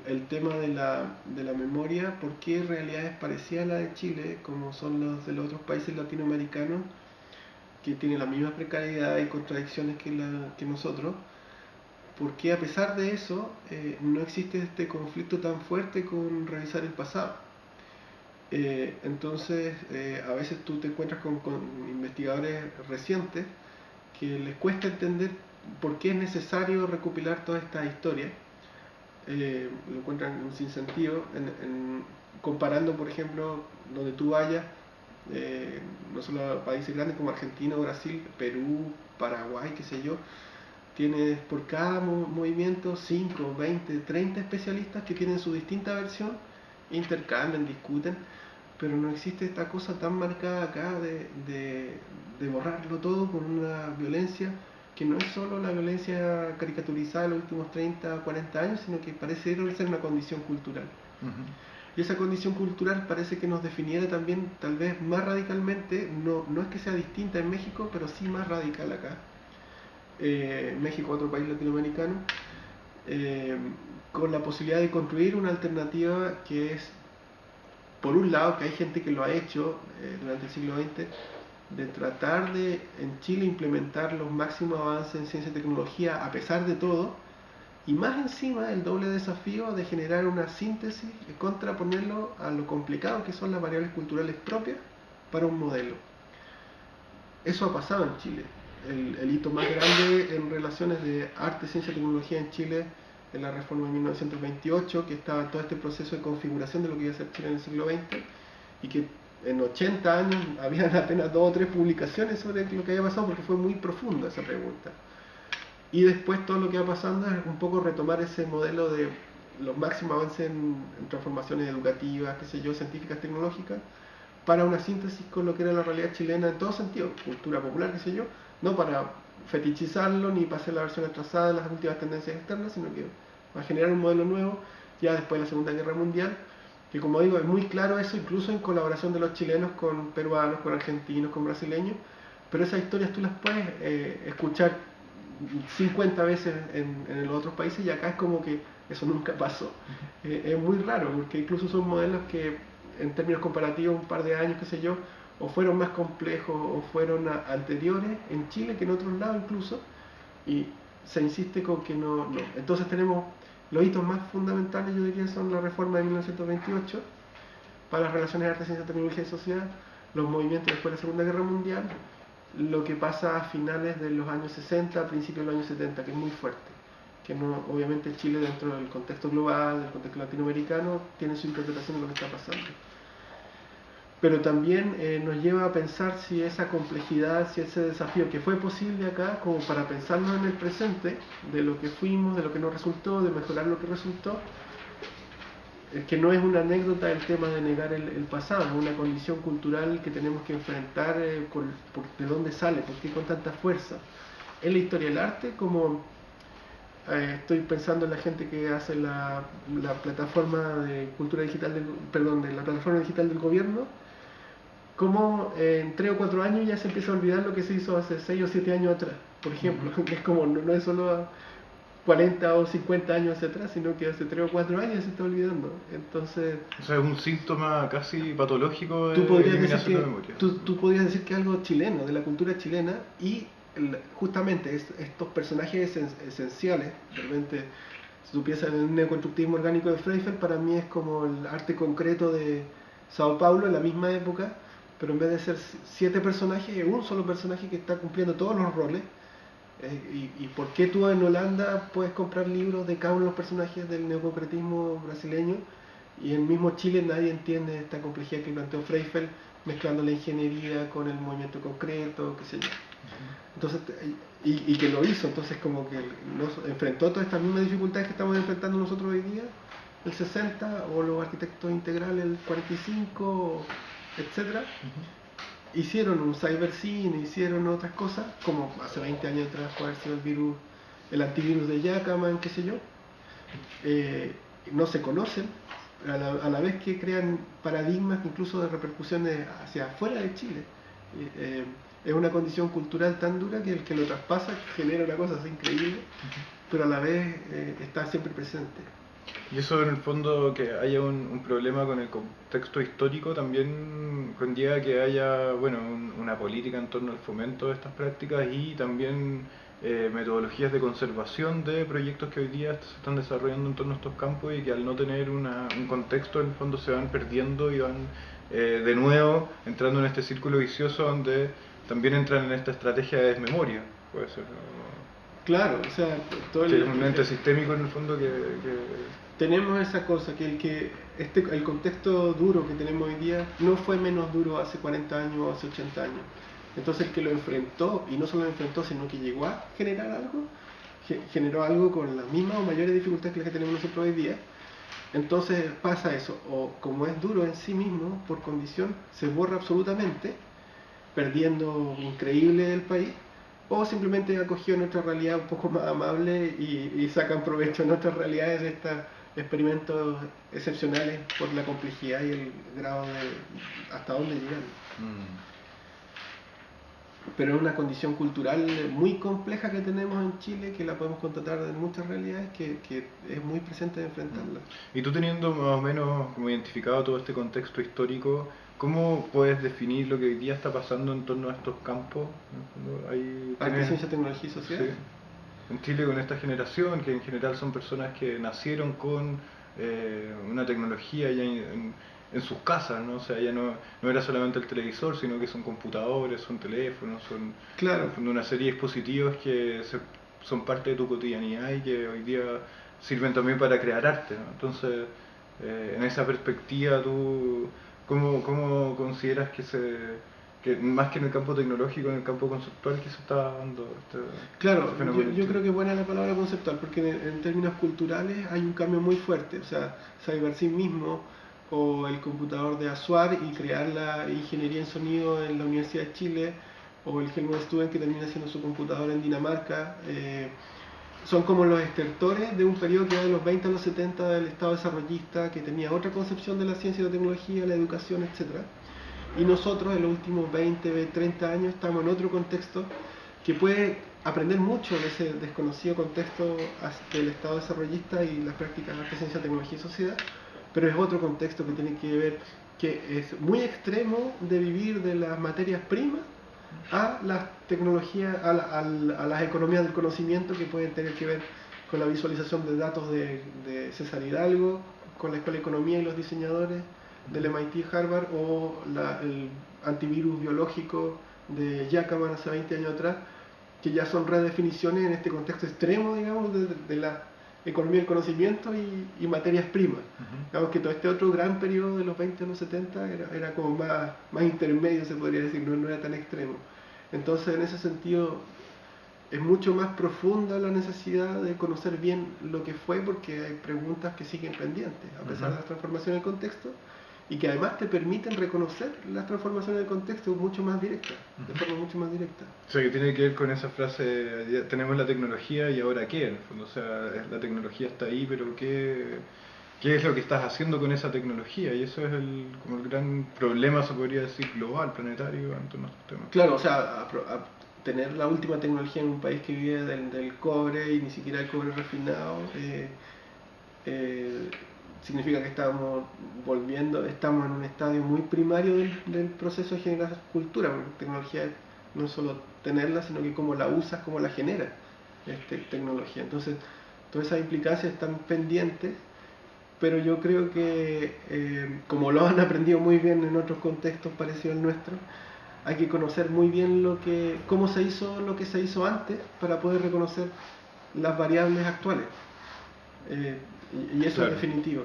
el tema de la memoria, por qué realidades parecidas a la de Chile, como son los de los otros países latinoamericanos, que tienen la misma precariedad y contradicciones que nosotros, por qué a pesar de eso no existe este conflicto tan fuerte con revisar el pasado. Entonces, a veces tú te encuentras con investigadores recientes que les cuesta entender por qué es necesario recopilar toda esta historia. Lo encuentran un sinsentido comparando, por ejemplo, donde tú vayas, no solo a países grandes como Argentina, Brasil, Perú, Paraguay, qué sé yo, tienes por cada movimiento 5, 20, 30 especialistas que tienen su distinta versión, intercambian, discuten, pero no existe esta cosa tan marcada acá de borrarlo todo con una violencia que no es solo la violencia caricaturizada de los últimos 30 o 40 años, sino que parece ser una condición cultural. Y esa condición cultural parece que nos definiera también, tal vez más radicalmente, no es que sea distinta en México, pero sí más radical acá. México, otro país latinoamericano, con la posibilidad de construir una alternativa que es, por un lado, que hay gente que lo ha hecho durante el siglo XX, de tratar de en Chile implementar los máximos avances en ciencia y tecnología a pesar de todo, y más encima el doble desafío de generar una síntesis y contraponerlo a lo complicado que son las variables culturales propias para un modelo. Eso ha pasado en Chile. El hito más grande en relaciones de arte, ciencia y tecnología en Chile es la reforma de 1928, que estaba todo este proceso de configuración de lo que iba a ser Chile en el siglo XX, y que en 80 años habían apenas 2 o 3 publicaciones sobre lo que había pasado, porque fue muy profunda esa pregunta. Y después todo lo que va pasando es un poco retomar ese modelo de los máximos avances en transformaciones educativas, qué sé yo, científicas, tecnológicas, para una síntesis con lo que era la realidad chilena en todo sentido, cultura popular, qué sé yo, no para fetichizarlo ni para hacer la versión atrasada de las últimas tendencias externas, sino que para generar un modelo nuevo ya después de la Segunda Guerra Mundial, que como digo es muy claro eso, incluso en colaboración de los chilenos con peruanos, con argentinos, con brasileños, pero esas historias tú las puedes escuchar 50 veces en los otros países, y acá es como que eso nunca pasó. Es muy raro, porque incluso son modelos que en términos comparativos un par de años, qué sé yo, o fueron más complejos o fueron anteriores en Chile que en otros lados incluso, y se insiste con que no. Entonces tenemos los hitos más fundamentales, yo diría, son la reforma de 1928 para las relaciones de arte, ciencia, tecnología y sociedad, los movimientos después de la Segunda Guerra Mundial, lo que pasa a finales de los años 60, a principios de los años 70, que es muy fuerte, que no, obviamente Chile dentro del contexto global, del contexto latinoamericano, tiene su interpretación de lo que está pasando. Pero también nos lleva a pensar si esa complejidad, si ese desafío que fue posible acá, como para pensarnos en el presente, de lo que fuimos, de lo que nos resultó, de mejorar lo que resultó, que no es una anécdota el tema de negar el pasado, es una condición cultural que tenemos que enfrentar de dónde sale, por qué con tanta fuerza. En la historia del arte, como estoy pensando en la gente que hace la plataforma de cultura digital, de la plataforma digital del gobierno, como en 3 o 4 años ya se empieza a olvidar lo que se hizo hace 6 o 7 años atrás, por ejemplo, que es como, no es solo 40 o 50 años hacia atrás, sino que hace 3 o 4 años se está olvidando. Entonces, o sea, es un síntoma casi patológico de tú eliminación de memoria. tú podrías decir que es algo chileno, de la cultura chilena, y justamente estos personajes esenciales, realmente, si tú piensas en el neoconstructivismo orgánico de Freyfeld, para mí es como el arte concreto de Sao Paulo en la misma época, pero en vez de ser 7 personajes, es un solo personaje que está cumpliendo todos los roles. ¿Y por qué tú en Holanda puedes comprar libros de cada uno de los personajes del neoconcretismo brasileño, y en mismo Chile nadie entiende esta complejidad que planteó Freyfeld, mezclando la ingeniería con el movimiento concreto, qué sé yo? Entonces, y que lo hizo, entonces como que nos enfrentó todas estas mismas dificultades que estamos enfrentando nosotros hoy día, el 60, o los arquitectos integrales el 45, etcétera. Hicieron un cybercine, hicieron otras cosas, como hace 20 años atrás puede haber sido el virus, el antivirus de Jackaman, qué sé yo. No se conocen, a la vez que crean paradigmas incluso de repercusiones hacia afuera de Chile. Es una condición cultural tan dura que el que lo traspasa genera una cosa así increíble, pero a la vez está siempre presente. Y eso en el fondo, que haya un problema con el contexto histórico, también conlleva que haya, bueno, una política en torno al fomento de estas prácticas y también metodologías de conservación de proyectos que hoy día se están desarrollando en torno a estos campos y que al no tener un contexto en el fondo se van perdiendo y van de nuevo entrando en este círculo vicioso donde también entran en esta estrategia de desmemoria, puede ser, ¿no? Claro, o sea, todo Que es un ente sistémico en el fondo que tenemos esa cosa, el contexto duro que tenemos hoy día no fue menos duro hace 40 años o hace 80 años. Entonces el que lo enfrentó, y no solo lo enfrentó, sino que llegó a generar algo, generó algo con las mismas o mayores dificultades que las que tenemos nosotros hoy día. Entonces pasa eso, o como es duro en sí mismo, por condición, se borra absolutamente, perdiendo increíble el país, o simplemente acogió nuestra realidad un poco más amable y sacan provecho de nuestras realidades de estos experimentos excepcionales por la complejidad y el grado de hasta dónde llegan. Pero es una condición cultural muy compleja que tenemos en Chile, que la podemos constatar en muchas realidades, que es muy presente de enfrentarla. Y tú teniendo más o menos como identificado todo este contexto histórico, ¿cómo puedes definir lo que hoy día está pasando en torno a estos campos? Arte, ciencia, tecnología y sociedad. Sí. En Chile con esta generación, que en general son personas que nacieron con una tecnología ya en sus casas, ¿no? O sea, ya no era solamente el televisor, sino que son computadores, son teléfonos, son claro, una serie de dispositivos que son parte de tu cotidianidad y que hoy día sirven también para crear arte, ¿no? Entonces, en esa perspectiva, ¿tú cómo consideras que más que en el campo tecnológico, en el campo conceptual, que se está dando claro, este fenómeno? yo creo que es buena la palabra conceptual, porque en términos culturales hay un cambio muy fuerte. O sea, Cybersyn mismo, o el computador de Azuar, y crear la ingeniería en sonido en la Universidad de Chile, o el Helmut Student que termina haciendo su computador en Dinamarca, son como los estertores de un periodo que va de los 20 a los 70 del Estado desarrollista, que tenía otra concepción de la ciencia y la tecnología, la educación, etc. Y nosotros en los últimos 20, 30 años estamos en otro contexto que puede aprender mucho de ese desconocido contexto del Estado desarrollista y las prácticas de arte, ciencia, tecnología y sociedad, pero es otro contexto que tiene que ver, que es muy extremo, de vivir de las materias primas a las tecnologías, a las economías del conocimiento, que pueden tener que ver con la visualización de datos de César Hidalgo, con la Escuela de Economía y los diseñadores del MIT Harvard, o el antivirus biológico de Jackaman hace 20 años atrás, que ya son redefiniciones en este contexto extremo, digamos, de la economía del conocimiento y materias primas. Digamos que todo este otro gran periodo de los 20 a los 70 era como más intermedio, se podría decir, no era tan extremo. Entonces, en ese sentido, es mucho más profunda la necesidad de conocer bien lo que fue, porque hay preguntas que siguen pendientes, a pesar de las transformaciones del contexto, y que además te permiten reconocer las transformaciones del contexto mucho más directas, de forma mucho más directa. O sea, que tiene que ver con esa frase, ya tenemos la tecnología y ahora qué, en el fondo. O sea, la tecnología está ahí, pero ¿qué es lo que estás haciendo con esa tecnología? Y eso es como el gran problema, se podría decir, global, planetario, en torno a estos temas. Claro, o sea, tener la última tecnología en un país que vive del cobre y ni siquiera el cobre refinado, significa que estamos en un estadio muy primario del proceso de generar cultura, porque tecnología no es solo tenerla, sino que cómo la usas, cómo la generas, tecnología. Entonces, todas esas implicancias están pendientes, pero yo creo que, como lo han aprendido muy bien en otros contextos parecidos al nuestro, hay que conocer muy bien cómo se hizo lo que se hizo antes, para poder reconocer las variables actuales. Y eso, claro, es definitivo.